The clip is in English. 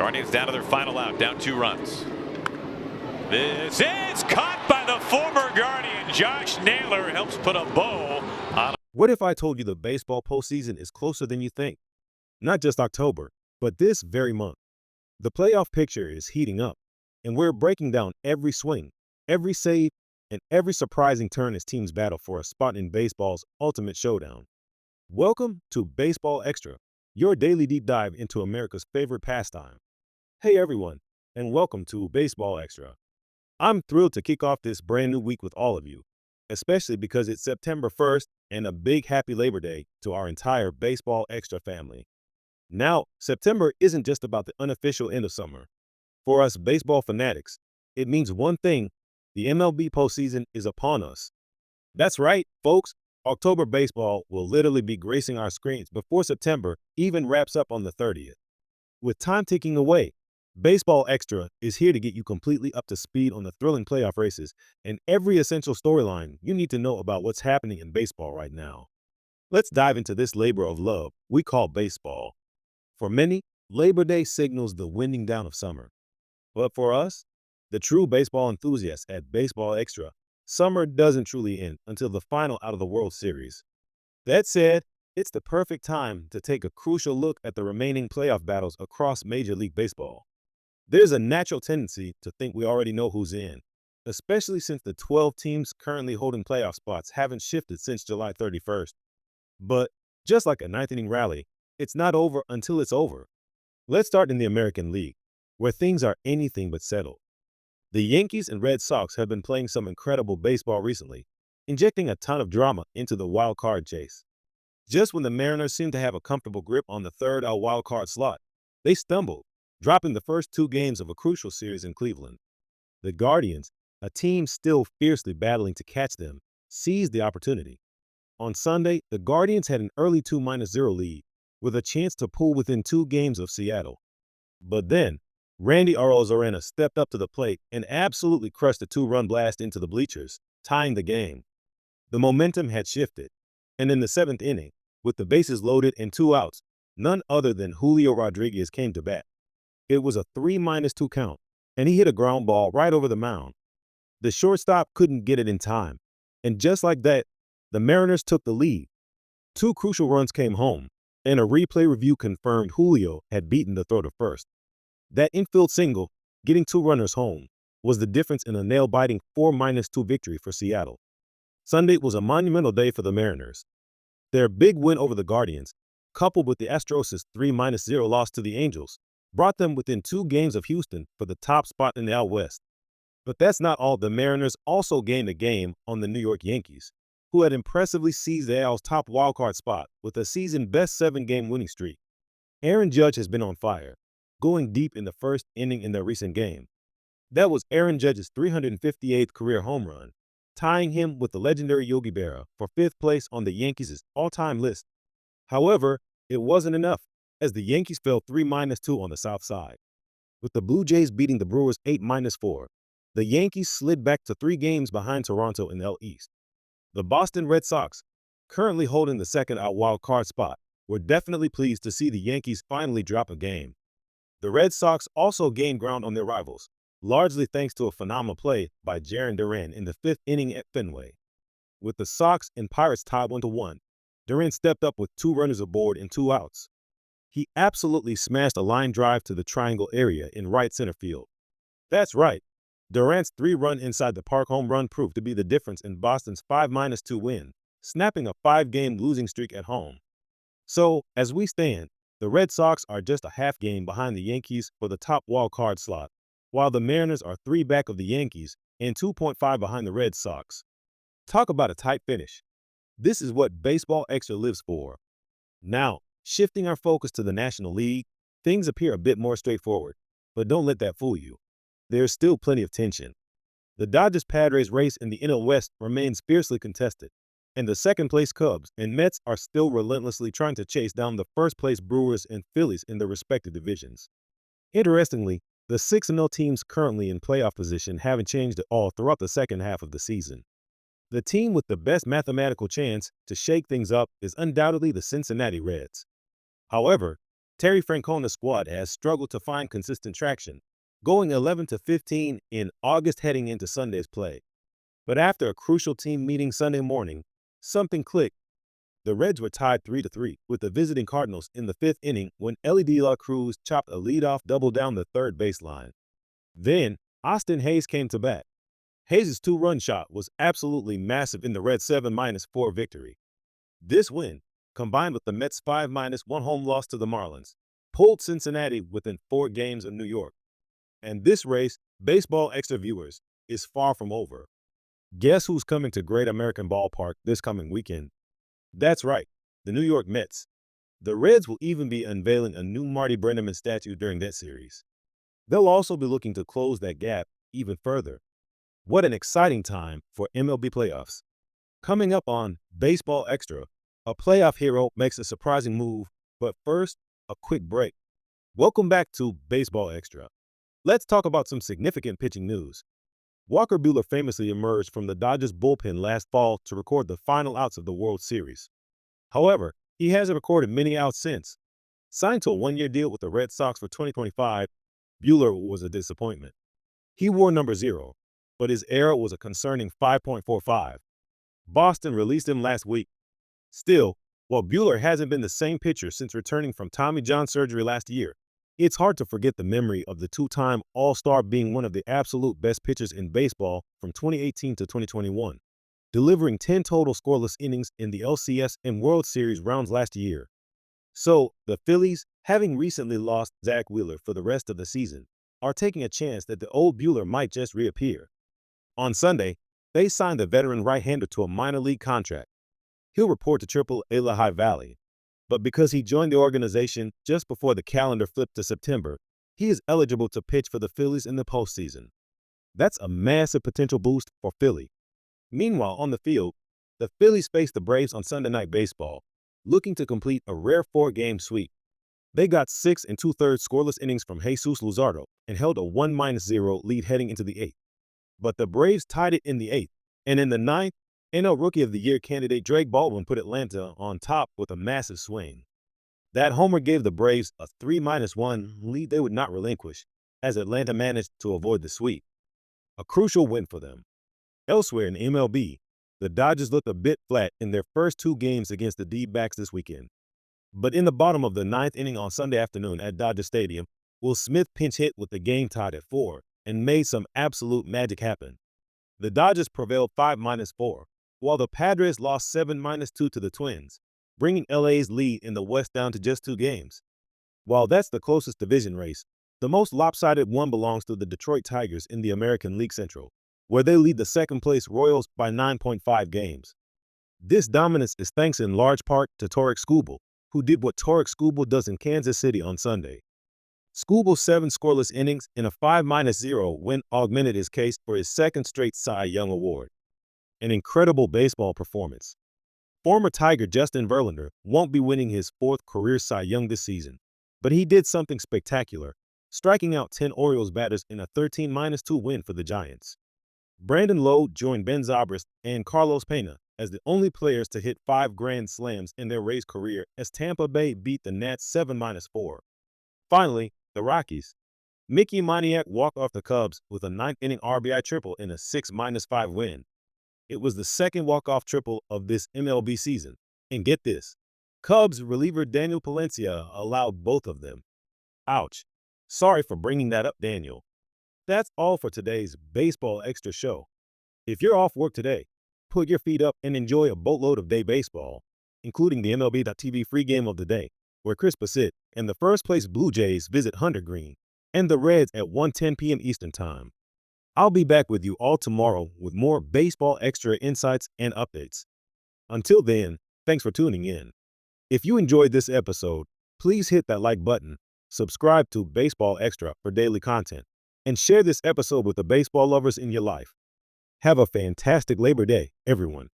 Guardians down to their final out, down 2 runs. This is caught by the former Guardian. Josh Naylor helps put a bow on. What if I told you the baseball postseason is closer than you think? Not just October, but this very month. The playoff picture is heating up, and we're breaking down every swing, every save, and every surprising turn as teams battle for a spot in baseball's ultimate showdown. Welcome to Baseball Extra, your daily deep dive into America's favorite pastime. Hey everyone, and welcome to Baseball Extra. I'm thrilled to kick off this brand new week with all of you, especially because it's September 1st and a big happy Labor Day to our entire Baseball Extra family. Now, September isn't just about the unofficial end of summer. For us baseball fanatics, it means one thing: the MLB postseason is upon us. That's right, folks. October baseball will literally be gracing our screens before September even wraps up on the 30th. With time ticking away, Baseball Extra is here to get you completely up to speed on the thrilling playoff races and every essential storyline you need to know about what's happening in baseball right now. Let's dive into this labor of love we call baseball. For many, Labor Day signals the winding down of summer. But for us, the true baseball enthusiasts at Baseball Extra, summer doesn't truly end until the final out of the World Series. That said, it's the perfect time to take a crucial look at the remaining playoff battles across Major League Baseball. There's a natural tendency to think we already know who's in, especially since the 12 teams currently holding playoff spots haven't shifted since July 31st. But just like a ninth-inning rally, it's not over until it's over. Let's start in the American League, where things are anything but settled. The Yankees and Red Sox have been playing some incredible baseball recently, injecting a ton of drama into the wild card chase. Just when the Mariners seemed to have a comfortable grip on the third-out wild card slot, they stumbled, dropping the first 2 games of a crucial series in Cleveland. The Guardians, a team still fiercely battling to catch them, seized the opportunity. On Sunday, the Guardians had an early 2-0 lead, with a chance to pull within 2 games of Seattle. But then, Randy Arozarena stepped up to the plate and absolutely crushed a 2-run blast into the bleachers, tying the game. The momentum had shifted, and in the 7th inning, with the bases loaded and 2 outs, none other than Julio Rodriguez came to bat. It was a 3-2 count, and he hit a ground ball right over the mound. The shortstop couldn't get it in time, and just like that, the Mariners took the lead. 2 crucial runs came home, and a replay review confirmed Julio had beaten the throw to first. That infield single, getting 2 runners home, was the difference in a nail-biting 4-2 victory for Seattle. Sunday was a monumental day for the Mariners. Their big win over the Guardians, coupled with the Astros' 3-0 loss to the Angels, brought them within 2 games of Houston for the top spot in the Out West. But that's not all. The Mariners also gained a game on the New York Yankees, who had impressively seized the AL's top wildcard spot with a season-best 7-game winning streak. Aaron Judge has been on fire, going deep in the first inning in their recent game. That was Aaron Judge's 358th career home run, tying him with the legendary Yogi Berra for 5th place on the Yankees' all-time list. However, it wasn't enough, as the Yankees fell 3-2 on the South Side. With the Blue Jays beating the Brewers 8-4, the Yankees slid back to 3 games behind Toronto in the East. The Boston Red Sox, currently holding the second-out wild card spot, were definitely pleased to see the Yankees finally drop a game. The Red Sox also gained ground on their rivals, largely thanks to a phenomenal play by Jarren Duran in the 5th inning at Fenway. With the Sox and Pirates tied 1-1, Duran stepped up with 2 runners aboard and 2 outs. He absolutely smashed a line drive to the triangle area in right center field. That's right, Durant's 3-run inside the park home run proved to be the difference in Boston's 5-2 win, snapping a 5-game losing streak at home. So, as we stand, the Red Sox are just a half game behind the Yankees for the top wild card slot, while the Mariners are 3 back of the Yankees and 2.5 behind the Red Sox. Talk about a tight finish. This is what Baseball Extra lives for. Now, shifting our focus to the National League, things appear a bit more straightforward, but don't let that fool you. There's still plenty of tension. The Dodgers-Padres race in the NL West remains fiercely contested, and the second-place Cubs and Mets are still relentlessly trying to chase down the first-place Brewers and Phillies in their respective divisions. Interestingly, the 6-0 teams currently in playoff position haven't changed at all throughout the second half of the season. The team with the best mathematical chance to shake things up is undoubtedly the Cincinnati Reds. However, Terry Francona's squad has struggled to find consistent traction, going 11-15 in August heading into Sunday's play. But after a crucial team meeting Sunday morning, something clicked. The Reds were tied 3-3 with the visiting Cardinals in the fifth inning when Ellie De La Cruz chopped a leadoff double down the third baseline. Then, Austin Hayes came to bat. Hayes' two-run shot was absolutely massive in the Reds' 7-4 victory. This win, combined with the Mets' 5-1 home loss to the Marlins, pulled Cincinnati within 4 games of New York. And this race, Baseball Extra viewers, is far from over. Guess who's coming to Great American Ballpark this coming weekend? That's right, the New York Mets. The Reds will even be unveiling a new Marty Brennaman statue during that series. They'll also be looking to close that gap even further. What an exciting time for MLB playoffs. Coming up on Baseball Extra, a playoff hero makes a surprising move, but first, a quick break. Welcome back to Baseball Extra. Let's talk about some significant pitching news. Walker Buehler famously emerged from the Dodgers bullpen last fall to record the final outs of the World Series. However, he hasn't recorded many outs since. Signed to a one-year deal with the Red Sox for 2025, Buehler was a disappointment. He wore number 0, but his ERA was a concerning 5.45. Boston released him last week. Still, while Buehler hasn't been the same pitcher since returning from Tommy John surgery last year, it's hard to forget the memory of the two-time All-Star being one of the absolute best pitchers in baseball from 2018 to 2021, delivering 10 total scoreless innings in the LCS and World Series rounds last year. So, the Phillies, having recently lost Zach Wheeler for the rest of the season, are taking a chance that the old Buehler might just reappear. On Sunday, they signed the veteran right-hander to a minor league contract. He'll report to Triple-A Lehigh Valley. But because he joined the organization just before the calendar flipped to September, he is eligible to pitch for the Phillies in the postseason. That's a massive potential boost for Philly. Meanwhile, on the field, the Phillies face the Braves on Sunday Night Baseball, looking to complete a rare 4-game sweep. They got 6 2/3 scoreless innings from Jesus Luzardo and held a 1-0 lead heading into the 8th. But the Braves tied it in the 8th, and in the 9th, NL Rookie of the Year candidate Drake Baldwin put Atlanta on top with a massive swing. That homer gave the Braves a 3-1 lead they would not relinquish, as Atlanta managed to avoid the sweep. A crucial win for them. Elsewhere in MLB, the Dodgers looked a bit flat in their first 2 games against the D-backs this weekend. But in the bottom of the 9th inning on Sunday afternoon at Dodger Stadium, Will Smith pinch hit with the game tied at 4 and made some absolute magic happen. The Dodgers prevailed 5-4. While the Padres lost 7-2 to the Twins, bringing LA's lead in the West down to just 2 games. While that's the closest division race, the most lopsided one belongs to the Detroit Tigers in the American League Central, where they lead the second-place Royals by 9.5 games. This dominance is thanks in large part to Tarik Skubal, who did what Tarik Skubal does in Kansas City on Sunday. Skubal's 7 scoreless innings and a 5-0 win augmented his case for his second straight Cy Young Award. An incredible baseball performance. Former Tiger Justin Verlander won't be winning his 4th career Cy Young this season, but he did something spectacular, striking out 10 Orioles batters in a 13-2 win for the Giants. Brandon Lowe joined Ben Zobrist and Carlos Pena as the only players to hit 5 grand slams in their Rays career as Tampa Bay beat the Nats 7-4. Finally, the Rockies. Mickey Moniak walked off the Cubs with a 9th-inning RBI triple in a 6-5 win. It was the second walk-off triple of this MLB season. And get this, Cubs reliever Daniel Palencia allowed both of them. Ouch. Sorry for bringing that up, Daniel. That's all for today's Baseball Extra show. If you're off work today, put your feet up and enjoy a boatload of day baseball, including the MLB.TV free game of the day, where Chris Bassett and the first-place Blue Jays visit Hunter Green, and the Reds at 1:10 p.m. Eastern Time. I'll be back with you all tomorrow with more Baseball Extra insights and updates. Until then, thanks for tuning in. If you enjoyed this episode, please hit that like button, subscribe to Baseball Extra for daily content, and share this episode with the baseball lovers in your life. Have a fantastic Labor Day, everyone.